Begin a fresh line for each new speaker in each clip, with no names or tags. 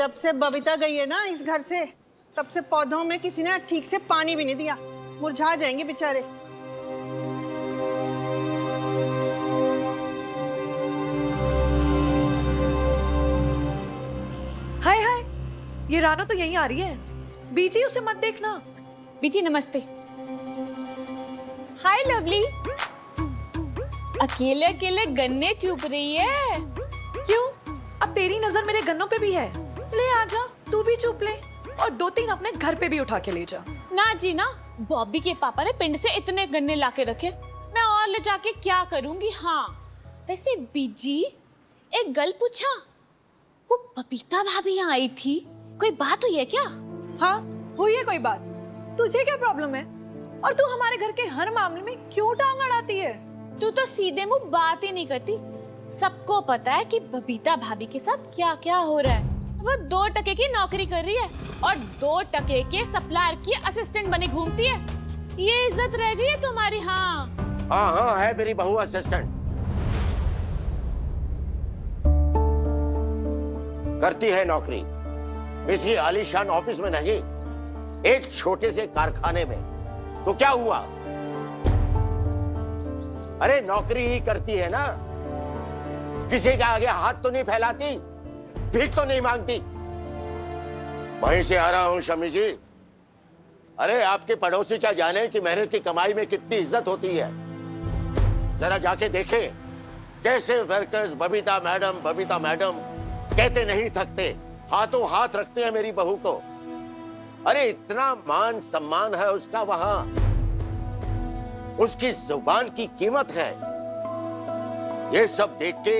जब से बबीता गई है ना इस घर से, तब से पौधों में किसी ने ठीक से पानी भी नहीं दिया, मुरझा जाएंगे बेचारे।
हाय हाय, ये रानो तो यहीं आ रही है। बीजी, उसे मत देखना।
बीजी नमस्ते। हाय लवली। अकेले अकेले गन्ने चुप रही है।
क्यों? अब तेरी नजर मेरे गन्नों पे भी है। ले आजा, तू भी चुप ले, और 2-3 अपने घर पे भी उठा के ले जा।
ना जी ना, बॉबी के पापा ने पिंड से इतने गन्ने लाके रखे, मैं और ले जाके क्या करूंगी। हाँ वैसे बीजी, एक गल पूछा, वो बबीता भाभी यहाँ आई थी, कोई बात हुई है क्या?
हाँ हुई है कोई बात। तुझे क्या प्रॉब्लम है? और तू हमारे घर के हर मामले में क्यों टांग अड़ाती है?
तू तो सीधे मुंह बात ही नहीं करती। सबको पता है कि बबीता भाभी के साथ क्या क्या हो रहा है। वो 2 टके की नौकरी कर रही है और 2 टके के सप्लायर की असिस्टेंट बनी घूमती है। ये इज्जत रह गई है तुम्हारी। हाँ
हाँ है मेरी बहू असिस्टेंट, करती है नौकरी किसी आलीशान ऑफिस में नहीं, एक छोटे से कारखाने में। तो क्या हुआ? अरे नौकरी ही करती है ना, किसी के आगे हाथ तो नहीं फैलाती, भीख तो नहीं मांगती। वहीं से आ रहा हूं शमी जी। अरे आपके पड़ोसी क्या जाने कि मेहनत की कमाई में कितनी इज्जत होती है। जरा जाके देखें कैसे वर्कर्स बबीता मैडम कहते नहीं थकते, हाथों हाथ रखते हैं मेरी बहू को। अरे इतना मान सम्मान है उसका वहां, उसकी जुबान की कीमत है। ये सब देख के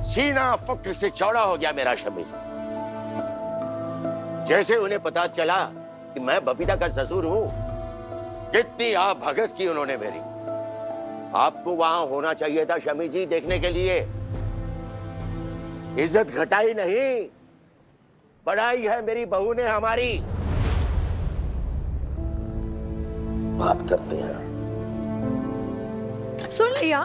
सीना फक्र से चौड़ा हो गया मेरा शमी। जैसे उन्हें पता चला कि मैं बबीता का ससुर हूं, कितनी आप भगत की उन्होंने मेरी। आपको वहां होना चाहिए था शमी जी, देखने के लिए। इज्जत घटाई नहीं, बढ़ाई है मेरी बहू ने हमारी। बात करते हैं।
सुन लिया,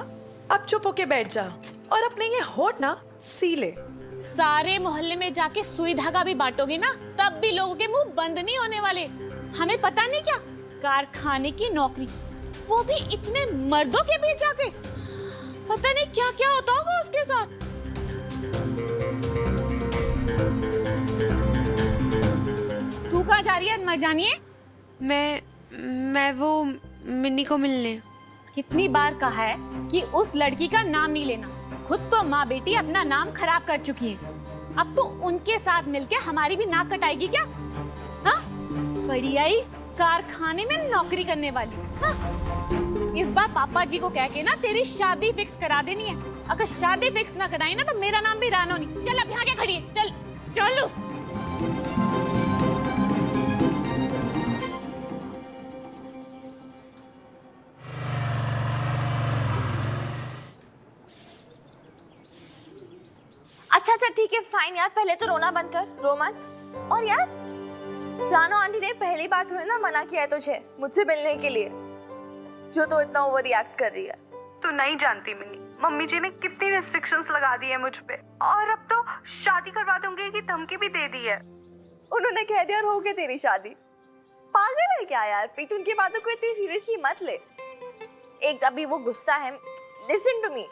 अब चुप होके बैठ जा और अपने ये होठ ना सी ले।
सारे मोहल्ले में जाके सुई धागा भी बांटोगे ना, तब भी लोगों के मुंह बंद नहीं होने वाले। हमें पता नहीं क्या, कारखाने की नौकरी, वो भी इतने मर्दों के बीच जाके। पता नहीं क्या क्या होता होगा उसके साथ। तू कहाँ जा रही है मरजानिए?
मैं वो मिन्नी को मिलने।
कितनी बार कहा है कि उस लड़की का नाम नहीं लेना। खुद तो माँ बेटी अपना नाम खराब कर चुकी है, अब तो उनके साथ मिलके हमारी भी नाक कटाएगी क्या? हाँ बड़ी आई कारखाने में नौकरी करने वाली। हाँ? इस बार पापा जी को कह के ना तेरी शादी फिक्स करा देनी है। अगर शादी फिक्स ना कराई ना तो मेरा नाम भी रानो नहीं। चल अब यहाँ क्या खड़ी है, चल चलो।
अच्छा ठीक है फाइन यार, पहले तो रोना बंद कर, रो मत। और यार रानो आंटी ने पहली बार थोड़ी ना मना किया है तुझे मुझसे मिलने के लिए, जो तो इतना ओवर रिएक्ट कर रही है।
तू नहीं जानती मिनी, मम्मी जी ने कितनी रेस्ट्रिक्शंस लगा दी है मुझ पे, और अब तो शादी करवा दूंगी की धमकी भी दे दी है।
उन्होंने कह दिया और हो गई तेरी शादी। पागल है क्या यार प्रीत, उनकी बातों को इतनी सीरियसली मत ले। एक अभी वो गुस्सा है, लिसन टू मी,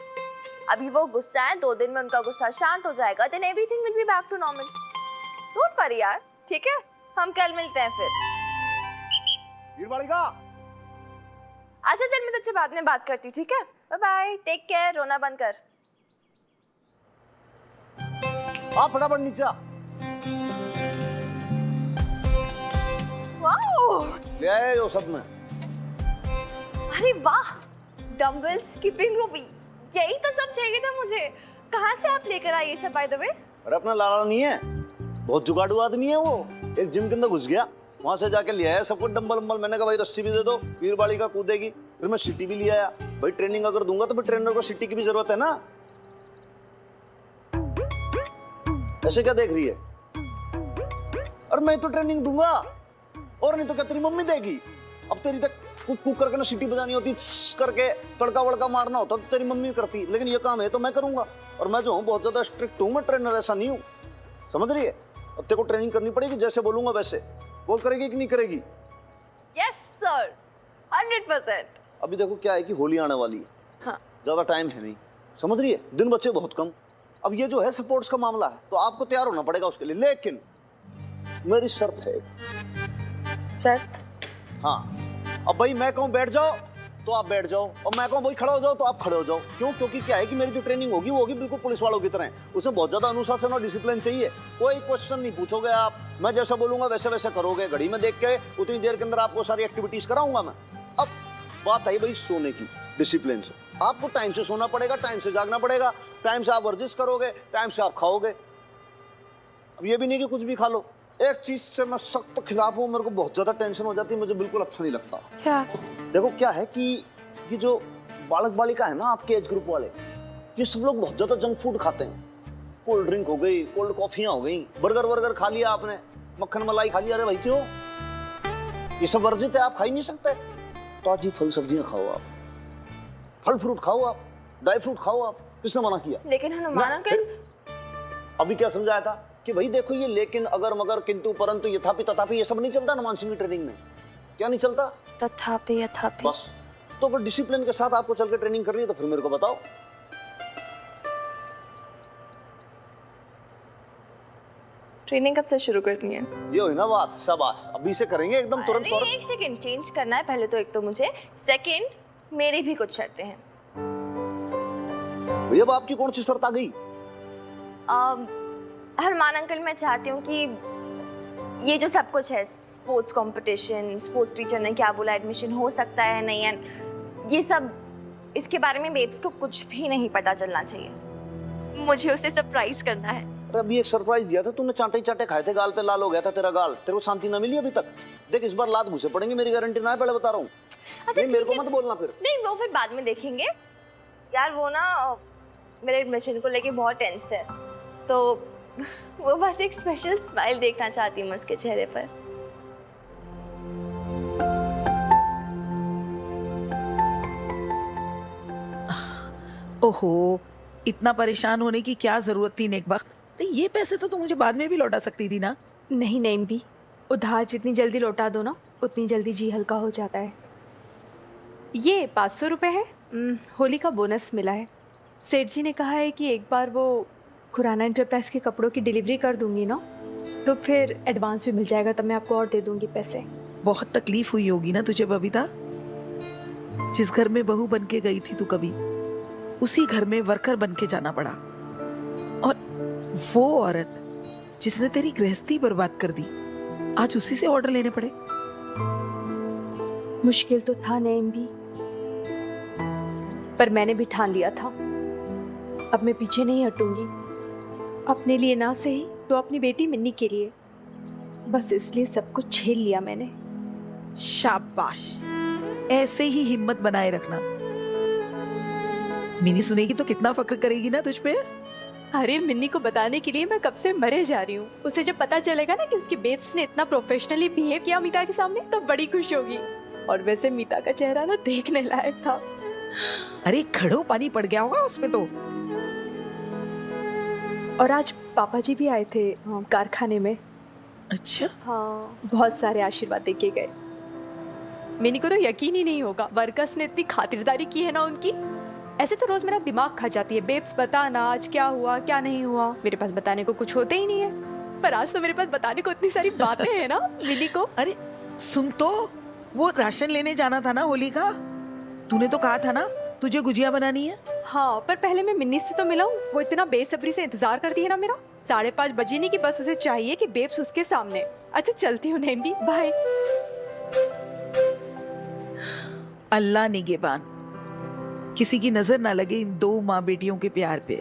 अभी वो गुस्सा है, 2 दिन में उनका गुस्सा शांत हो जाएगा, then everything will be back to normal. Don't worry यार, ठीक है? हम कल मिलते हैं फिर। अच्छा चल, मैं तुझसे बाद में बात करती, ठीक है? बाय बाय, टेक केयर, रोना बंद कर।
आप फटाफट नीचे आ।
वाओ,
ले आए हो सब में।
अरे वाह, डंबल, स्किपिंग रोप, यही तो सब चाहिए था मुझे। कहाँ से आप लेकर आए ये सब बाय द वे?
अरे अपना लाला नहीं है, बहुत जुगाड़ू आदमी है वो। एक जिम के अंदर घुस गया, वहां से जाके ले आया सब कुछ डंबल वंबल। मैंने कहा भाई रस्सी भी दे दो, पीर बाड़ी का कूदेगी। फिर मैं सिटी भी ले आया। भाई ट्रेनिंग अगर दूंगा तो फिर ट्रेनर को सिटी की भी जरूरत है ना। ऐसे क्या देख रही है? और मैं तो ट्रेनिंग दूंगा, और नहीं तो क्या तेरी मम्मी देगी? अब तेरी तक कुक करके ना सीटी बजानी होती, करके तड़का वड़का मारना होता तो तेरी मम्मी करती, लेकिन ये काम है तो मैं करूंगा। और मैं जो हूँ बहुत ज्यादा स्ट्रिक्ट हूँ, मैं ट्रेनर ऐसा नहीं हूँ। समझ रही है? अब तेरे को ट्रेनिंग करनी पड़ेगी, जैसे बोलूंगा वैसे। वो करेगी कि नहीं करेगी?
Yes sir, 100%।
अभी देखो क्या है कि होली आने वाली है,
हाँ।
ज्यादा टाइम है नहीं, समझ रही है? दिन बचे बहुत कम। अब ये जो है सपोर्ट्स का मामला है, तो आपको तैयार होना पड़ेगा उसके लिए। लेकिन मेरी शर्त है।
शर्त?
हाँ, अब भाई मैं कहूँ बैठ जाओ तो आप बैठ जाओ, और मैं कहूँ भाई खड़ा हो जाओ तो आप खड़े हो जाओ। क्यों? क्योंकि क्या है कि मेरी जो ट्रेनिंग होगी वो होगी बिल्कुल पुलिस वालों की तरह। उसमें बहुत ज्यादा अनुशासन और डिसिप्लिन चाहिए। कोई क्वेश्चन नहीं पूछोगे आप, मैं जैसा बोलूंगा वैसे वैसे करोगे। घड़ी में देख के उतनी देर के अंदर आपको सारी एक्टिविटीज कराऊंगा मैं। अब बात आई भाई सोने की, डिसिप्लिन से। आपको टाइम से सोना पड़ेगा, टाइम से जागना पड़ेगा, टाइम से आप वर्जिश करोगे, टाइम से आप खाओगे। अब ये भी नहीं कि कुछ भी खा लो। एक चीज से मैं सख्त खिलाफ हूँ, मेरे को बहुत ज्यादा टेंशन हो जाती है, मुझे बिल्कुल अच्छा नहीं लगता।
क्या?
देखो क्या है कि ये जो बालक बालिका है ना आपके एज ग्रुप वाले, ये सब लोग बहुत ज्यादा जंक फूड खाते हैं। कोल्ड ड्रिंक हो गई, कोल्ड कॉफियां हो गई, बर्गर खा लिया आपने, मक्खन मलाई खा लिया। अरे भाई क्यों? ये सब वर्जित है, आप खा ही नहीं सकते। ताजी फल सब्जियां खाओ आप, फल फ्रूट खाओ आप, ड्राई फ्रूट खाओ आप। किसने मना किया?
लेकिन हनुमान अंकल,
अभी क्या समझाया था कि भाई देखो ये लेकिन, अगर, मगर, किंतु, परंतु, यथापि, तथापि, ये सब नहीं चलता हनुमान सिंह की ट्रेनिंग में। क्या नहीं चलता?
तथापि यथापि।
बस। तो अगर डिसिप्लिन के साथ आपको चल के ट्रेनिंग करनी है तो फिर मेरे को बताओ।
ट्रेनिंग कब से शुरू करनी है?
ये हुई ना बात, शाबाश। अभी से करेंगे एकदम तुरंत।
अरे एक सेकंड, चेंज करना है पहले तो। एक तो मुझे, सेकंड मेरी भी कुछ शर्तें हैं।
भैया अब आपकी कौन सी शर्त आ गई?
हनुमान अंकल, मैं चाहती हूँ कि ये जो सब कुछ है, स्पोर्ट्स कंपटीशन, स्पोर्ट्स टीचर ने क्या बोला, एडमिशन हो सकता है नहीं है, ये सब, इसके बारे में बेब्स को कुछ भी नहीं पता चलना चाहिए। मुझे उसे सरप्राइज करना है।
अरे अभी एक सरप्राइज दिया था तुमने, चांटे चांटे खाए थे, गाल पे लाल हो गया था तेरा गाल। तेरे को शांति ना मिली अभी तक? देख इस बार लात घुसे पड़ेंगे, मेरी गारंटी ना है, पहले बता रहा हूँ।
अच्छा
मेरे को मत बोलना फिर।
नहीं, वो फिर बाद में देखेंगे। यार वो ना मेरे एडमिशन को लेके बहुत टेंस्ड है, तो वो बस एक स्पेशल स्माइल देखना चाहती हूँ उसके चेहरे पर।
ओहो, इतना परेशान होने की क्या जरूरत थी नेक वक्त? नहीं, ये पैसे तो मुझे बाद में भी लौटा सकती थी ना।
नहीं नेम भी, उधार जितनी जल्दी लौटा दो ना, उतनी जल्दी जी हल्का हो जाता है। ये 500 रुपये है, होली का बोनस मिला है। सेठ जी ने कहा है कि एक बार वो खुराना एंटरप्राइज के कपड़ों की डिलीवरी कर दूंगी ना, तो फिर एडवांस भी मिल जाएगा, तब मैं आपको और दे दूंगी पैसे।
बहुत तकलीफ हुई होगी ना तुझे बबीता? जिस घर में बहू बन के गई थी तू कभी, उसी घर में वर्कर बन के जाना पड़ा। और वो औरत जिसने तेरी गृहस्थी बर्बाद कर दी, आज उसी से ऑर्डर लेने पड़े।
मुश्किल तो था नेम भी, पर मैंने भी ठान लिया था, अब मैं पीछे नहीं हटूंगी। अपने लिए ना सही तो अपनी बेटी मिन्नी के लिए, बस इसलिए सब कुछ झेल लिया मैंने।
शाबाश, ऐसे ही हिम्मत बनाए रखना। मिनी सुनेगी तो कितना फक्र करेगी ना तुझ पे।
अरे मिन्नी को बताने के लिए मैं कब से मरे जा रही हूँ। उसे जब पता चलेगा ना कि उसकी बेब्स ने इतना प्रोफेशनली बिहेव किया मीता के सामने, तो बड़ी खुश होगी। और वैसे मीता का चेहरा ना देखने लायक था।
अरे खड़ो पानी पड़ गया होगा उसमें तो।
और आज पापा जी भी आए थे कारखाने में।
अच्छा?
हाँ, बहुत सारे आशीर्वाद देके गए। मिनी को तो यकीन ही नहीं होगा, वर्कर्स ने इतनी खातिरदारी की है ना उनकी। ऐसे तो रोज मेरा दिमाग खा जाती है, बेब्स बता ना आज क्या हुआ क्या नहीं हुआ। मेरे पास बताने को कुछ होते ही नहीं है, पर आज तो मेरे पास बताने को इतनी सारी बातें हैं ना मिनी को।
अरे सुन तो, वो राशन लेने जाना था ना होली का, तूने तो कहा था ना तुझे गुजिया बनानी है।
हाँ, पर पहले मैं मिन्नी से तो मिलाऊं, वो इतना बेसब्री से इंतजार करती है ना मेरा। 5:30 बजे नहीं कि बस उसे चाहिए कि बेब्स उसके सामने। अच्छा चलती हूँ नेम भी, बाय।
अल्लाह निगहबान, किसी की नजर ना लगे इन दो माँ बेटियों के प्यार पे।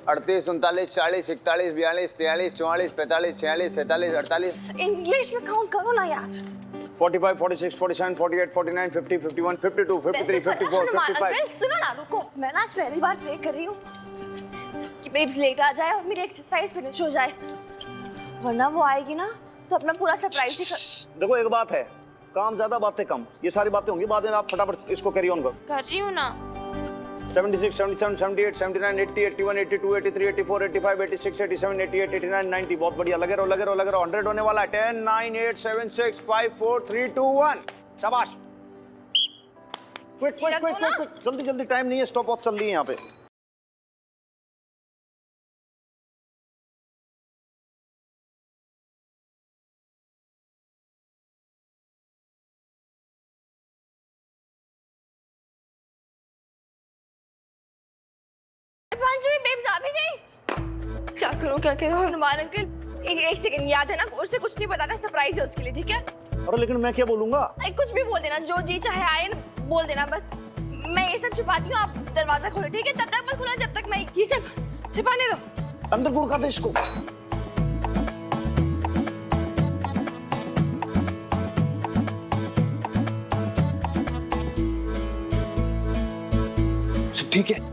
38, 39, 40, 41, 42, 43, 44, 45, 46, 47, 48।
इंग्लिश में काउंट करो ना यार।
45, 46, 47, 48, 49, 50, 51, 52, 53, 54, 55।
सुनो ना, रुको, मैं ना आज पहली बार प्रे कर रही हूँ कि बेब्स लेट आ जाए और मेरी एक्सरसाइज फिनिश हो जाए, वरना वो आएगी ना तो अपना पूरा सरप्राइज ही
देखो एक बात है, काम ज्यादा बातें कम। ये सारी बातें होंगी बाद में, आप फटाफट इसको कैरी ऑन करो।
कर रही हूँ ना।
76, 77, 78, 79, 80, 81, 82, 83, 84, 85, 86, 87, 88, 89, 90। बहुत बढ़िया, लगे रहो 100 होने वाला है। 10, 9, 8, 7, 6, 5, 4, 3, 2, 1। शाबाश। क्विक क्विक क्विक क्विक, जल्दी जल्दी, टाइम नहीं है, स्टॉप वॉच चल रही है यहाँ पे।
बेब्स आ भी गई। क्या करूं हनुमान अंकल, एक सेकंड, याद है ना उससे कुछ नहीं बताना, सरप्राइज है उसके लिए, ठीक है?
अरे लेकिन मैं क्या बोलूंगा?
कुछ भी बोल देना, जो जी चाहे आए ना बोल देना, बस मैं ये सब छुपाती हूँ, आप दरवाजा खोलो, ठीक है? तब तक मत खोलना जब तक मैं ये सब छिपाने दो।
अंदर गुड़ दे इसको। ठीक है।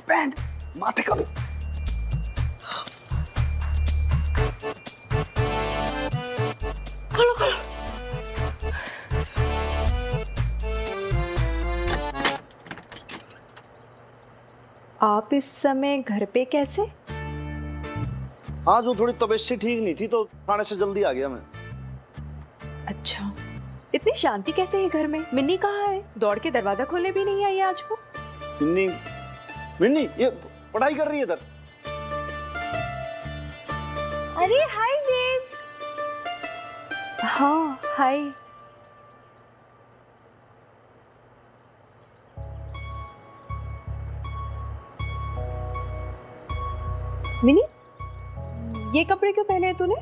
बैंड माथे का भी।
खोलो।
आप इस समय घर पे कैसे?
हाँ, जो थोड़ी तबीयत से ठीक नहीं थी तो थाने से जल्दी आ गया मैं।
अच्छा, इतनी शांति कैसे है घर में? मिन्नी कहाँ है? दौड़ के दरवाजा खोलने भी नहीं आई आज को।
मिन्नी ये पढ़ाई कर रही है इधर।
अरे हाय बेब्स।
हाँ हाय। मिनी, ये कपड़े क्यों पहने हैं तूने?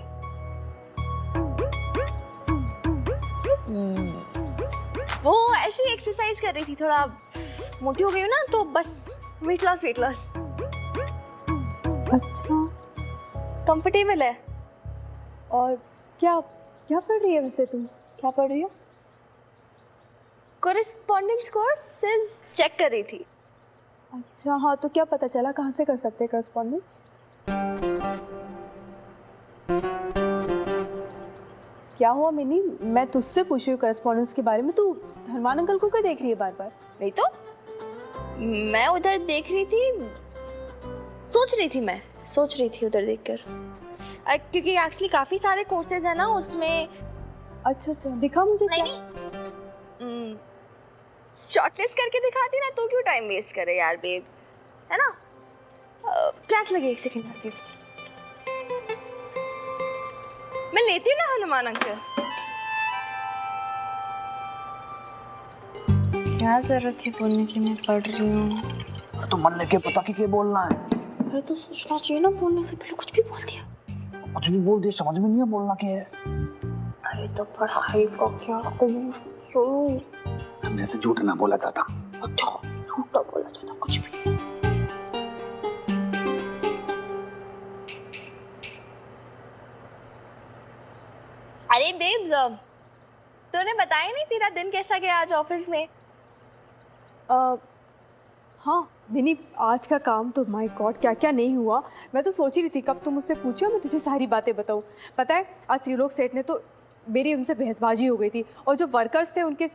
वो ऐसी एक्सरसाइज कर रही थी, थोड़ा मोटी हो गई हूँ ना, तो बस वेट लॉस।
अच्छा,
कंफर्टेबल है।
और क्या पढ़ रही है वैसे तुम? क्या पढ़ रही हो?
कॉरेस्पॉन्डेंस कोर्सेज चेक कर रही थी।
अच्छा हाँ, तो क्या पता चला कहाँ से कर सकते हैं कॉरेस्पॉन्डेंस? क्या हुआ मिनी? मैं तुझसे पूछ रही हूँ कॉरेस्पॉन्डेंस के बारे में, तू धनवान अंकल को क्यों देख रही है बार बार?
नहीं तो मैं उधर देख रही थी, सोच रही थी उधर देखकर, क्योंकि एक्चुअली काफी सारे कोर्सेज है ना उसमें।
अच्छा दिखा मुझे।
नहीं, शॉर्टलिस्ट करके दिखाती ना, तो क्यों टाइम वेस्ट करे यार बेब्स, है ना? प्यास लगी, एक सेकंड आके मैं लेती ना हनुमान अंकल। क्या जरूरत थी बोलने की, मैं पढ़ रही हूँ।
तो मन लेके पता कि क्या बोलना है।
अरे तो सोचना चाहिए ना, बोलने से पहले कुछ भी बोल दिया।
कुछ भी बोल दिया, समझ में नहीं है बोलना क्या है।
अरे तो पढ़ाई का क्या करूँ?
मेरे से झूठ ना बोला जाता।
अच्छा, झूठ ना बोला जाता कुछ भी। अरे बेब्स, तूने बताया नहीं तेरा दिन कैसा गया आज ऑफिस में?
हाँ मिनी, आज का काम तो माय गॉड क्या क्या नहीं हुआ। मैं तो सोच ही रही थी कब तुम मुझसे पूछो मैं तुझे सारी बातें बताऊँ। पता है आज त्रिलोक सेठ ने तो मेरी उनसे बहसबाजी हो गई थी, और जो वर्कर्स थे उनके।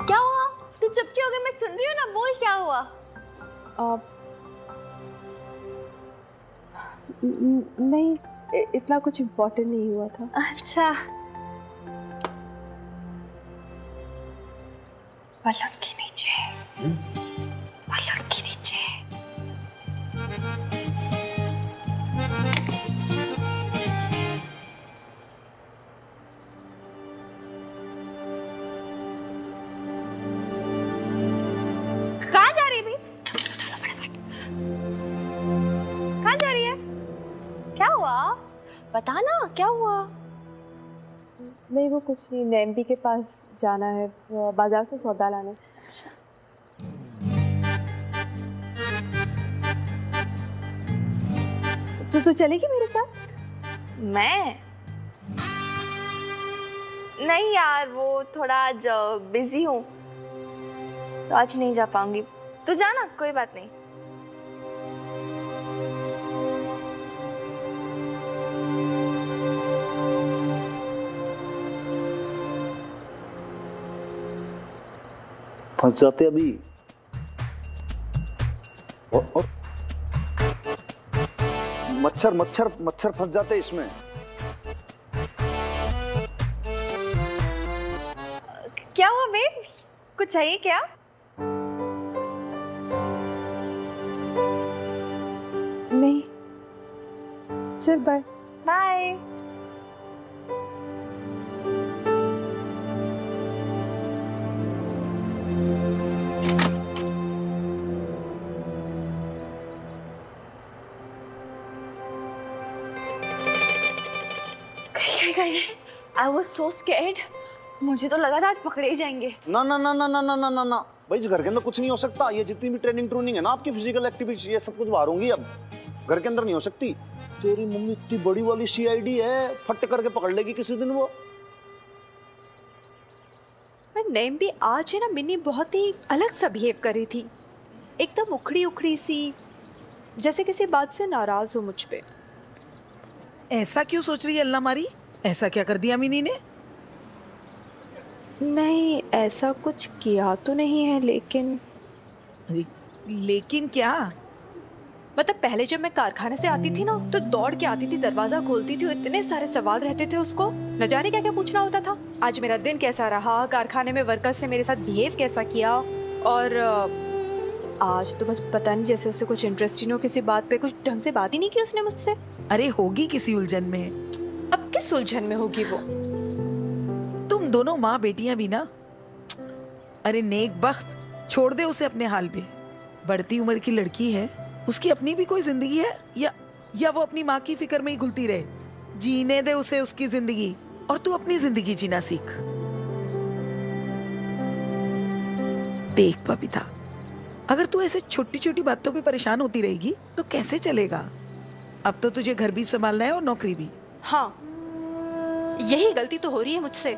क्या हुआ? तू चुप क्यों हो गई? मैं सुन रही हूँ ना, बोल क्या हुआ?
नहीं, इतना कुछ इम्पोर्टेंट नहीं हुआ था।
अच्छा, पलंग के नीचे, पलंग के नीचे। कहाँ जा रही है बेब्स? फटाफट। कहाँ जा रही है? क्या हुआ? बता ना, क्या हुआ?
नहीं वो कुछ नहीं, नेम्बी के पास जाना है, बाजार से सौदा लाना।
अच्छा,
तू चलेगी मेरे साथ?
मैं नहीं यार, वो थोड़ा आज बिजी हूँ तो आज नहीं जा पाऊंगी। तू जाना, कोई बात नहीं।
फंस जाते अभी। और मच्छर मच्छर मच्छर फंस जाते इसमें।
क्या हुआ बेब्स, कुछ चाहिए क्या?
नहीं, चल bye.
Bye. I was so scared. मुझे तो लगा था आज पकड़े ही जाएंगे।
ना ना ना ना ना ना ना ना ना भाई, इस घर के अंदर कुछ नहीं हो सकता। ये जितनी भी ट्रेनिंग है ना आपकी, फिजिकल एक्टिविटी, ये सब कुछ बाहर होंगी। अब घर के अंदर नहीं हो सकती। तेरी मम्मी इतनी बड़ी वाली सीआईडी है, फट करके पकड़ लेगी किसी दिन वो।
नेम भी आज है ना, मिनी बहुत ही अलग सा बिहेव कर रही थी, एकदम उखड़ी उखड़ी सी, जैसे किसी बात से नाराज हो मुझ पे।
ऐसा क्यों सोच रही है अल्लाह मारी? ऐसा क्या कर दिया मिनी ने?
नहीं, ऐसा कुछ किया तो नहीं है,
लेकिन क्या?
मतलब पहले जब मैं कारखाने से आती थी ना, तो दौड़ के आती थी, दरवाजा खोलती थी, इतने सारे सवाल रहते थे उसको, न जाने क्या क्या पूछना होता था। आज मेरा दिन कैसा रहा, कारखाने में वर्कर्स ने मेरे साथ बिहेव कैसा किया, और आज तो बस पता नहीं, जैसे उससे कुछ इंटरेस्टिंग हो किसी बात पे, कुछ ढंग से बात ही नहीं की उसने मुझसे।
अरे होगी किसी उलझन में।
अब किस उलझन में होगी वो?
तुम दोनों माँ बेटियां भी ना। अरे नेक बख्त, छोड़ दे उसे अपने हाल पे। बढ़ती उम्र की लड़की है, उसकी अपनी भी कोई जिंदगी है, या वो अपनी माँ की फिक्र में ही घुलती रहे? जीने दे उसे उसकी जिंदगी, और तू अपनी जिंदगी जीना सीख। देख बबीता, अगर तू ऐसे छोटी छोटी बातों पे परेशान होती रहेगी तो कैसे चलेगा? अब तो तुझे घर भी संभालना है और नौकरी भी।
हाँ, यही गलती तो हो रही है मुझसे।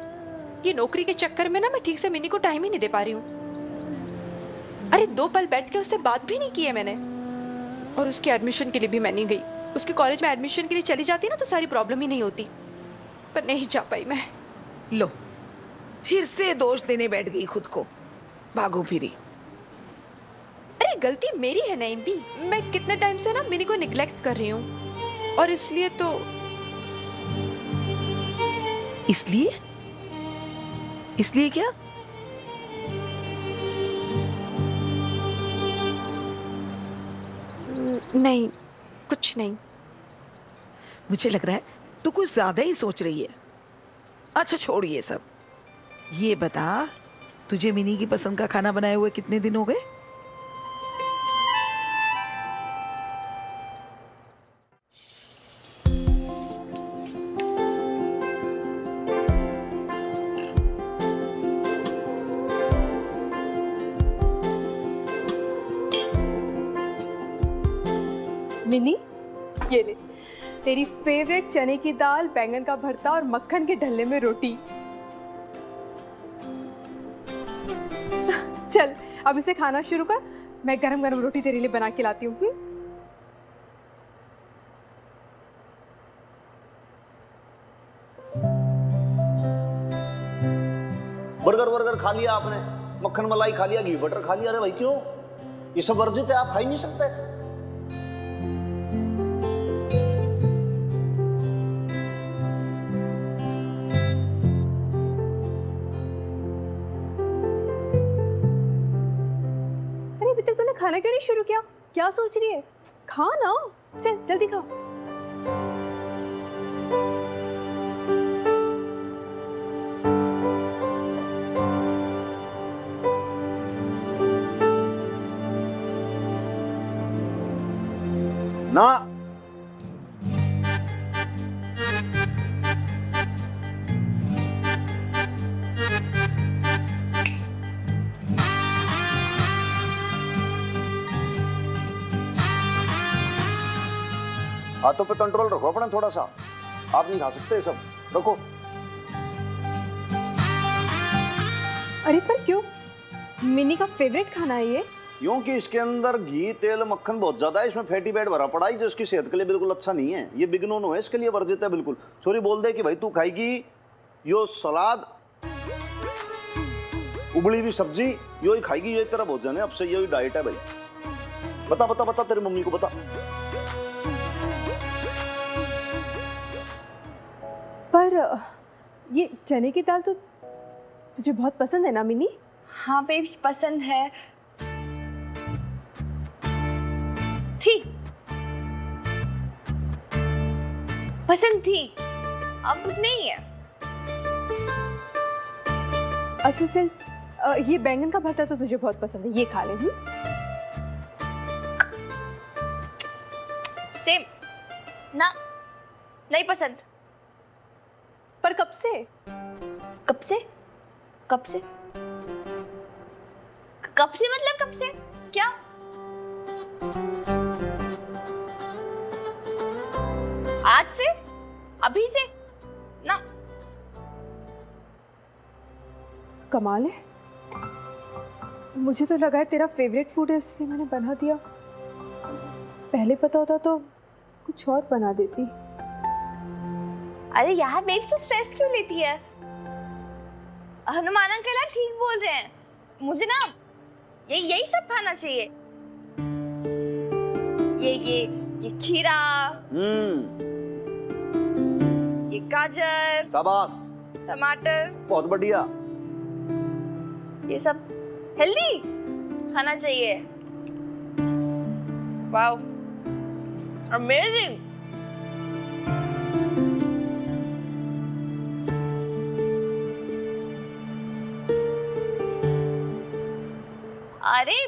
ये नौकरी के चक्कर में ना मैं ठीक से मिनी को टाइम ही नहीं दे पा रही हूँ। अरे 2 पल बैठ के उससे बात भी नहीं की है मैंने। और उसके एडमिशन के लिए भी मैं नहीं गई। उसके कॉलेज में एडमिशन के लिए चली जाती ना तो सारी प्रॉब्लम ही नहीं होती, पर नहीं जा पाई मैं।
लो, फिर से दोष देने बैठ गई खुद को, भागो फिरी।
अरे गलती मेरी है नईम भी। मैं कितने टाइम से ना मिनी को निग्लेक्ट कर रही हूँ, और इसलिए
इसलिए क्या?
नहीं, कुछ नहीं।
मुझे लग रहा है तू कुछ ज्यादा ही सोच रही है। अच्छा छोड़ ये सब, ये बता, तुझे मिनी की पसंद का खाना बनाए हुए कितने दिन हो गए?
मिनी, ये ले तेरी फेवरेट चने की दाल, बैंगन का भरता और मक्खन के ढल्ले में रोटी। चल अब इसे खाना शुरू कर, मैं गरम गरम रोटी तेरे लिए बना के लाती हूँ।
बर्गर खा लिया आपने, मक्खन मलाई खा लिया, घी बटर खा लिया। अरे भाई क्यों? ये सब वर्जित है, आप खा ही नहीं सकते।
तूने खाना क्यों नहीं शुरू किया? क्या सोच रही है? खा ना, चल जल्दी खा।
ना हाथों पे कंट्रोल रखो अपना थोड़ा सा। आप नहीं खा सकते सब, रखो।
अरे पर क्यों? मिनी का फेवरेट खाना है ये।
क्योंकि इसके अंदर घी, तेल, मक्खन बहुत ज्यादा है, इसमें फैटी बैड भरा पड़ा है जो इसकी सेहत के लिए बिल्कुल अच्छा नहीं है। ये बिग नो है, इसके लिए वर्जित है बिल्कुल। सॉरी बोल दे कि भाई तू खाएगी यो सलाद उबली हुई सब्जी यो ही खाएगी, ये तेरा भोजन है, अब से यही डाइट है भाई। बता बता बता तेरी मम्मी को बता।
पर ये चने की दाल तो तुझे बहुत पसंद है ना मिनी?
हाँ बेब्स, पसंद है। थी पसंद थी, अब नहीं है।
अच्छा चल, ये बैंगन का भरता तो तुझे बहुत पसंद है, ये खा ले।
सेम ना, नहीं पसंद।
पर कब से?
कब से? कब से? कब से मतलब कब से? क्या? आज से? अभी से? ना।
कमाल है, मुझे तो लगा है तेरा फेवरेट फूड है इसलिए मैंने बना दिया। पहले पता होता तो कुछ और बना देती।
अरे यार बेब्स, तो स्ट्रेस क्यों लेती है? हनुमान अंकल ना ठीक बोल रहे हैं, मुझे ना यही सब खाना चाहिए। ये खीरा, ये गाजर,
शाबाश,
टमाटर,
बहुत बढ़िया।
ये सब हेल्दी खाना चाहिए। Wow, amazing. अरे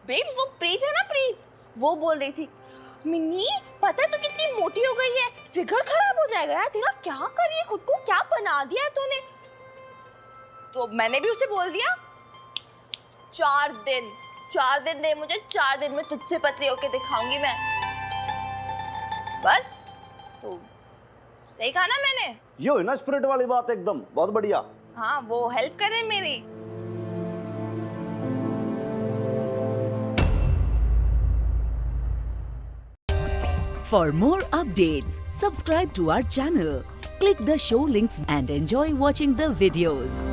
बेब, वो प्रीत है ना, प्रीत, वो बोल रही थी, मिन्नी पता है तू कितनी मोटी हो गई है, फिगर खराब हो जाएगा यार तेरा, क्या कर रही है, खुद को क्या बना दिया है तूने। तो मैंने भी उसे बोल दिया 4 दिन दे मुझे, 4 दिन में तुझसे पतली होके दिखाऊंगी मैं। बस तो सही कहा ना मैंने?
ये हो ना स्पिरिट वाली बात, एकदम बहुत बढ़िया।
हाँ, वो हेल्प करे मेरी।
For more updates, subscribe to our channel, click the show links and enjoy watching the videos.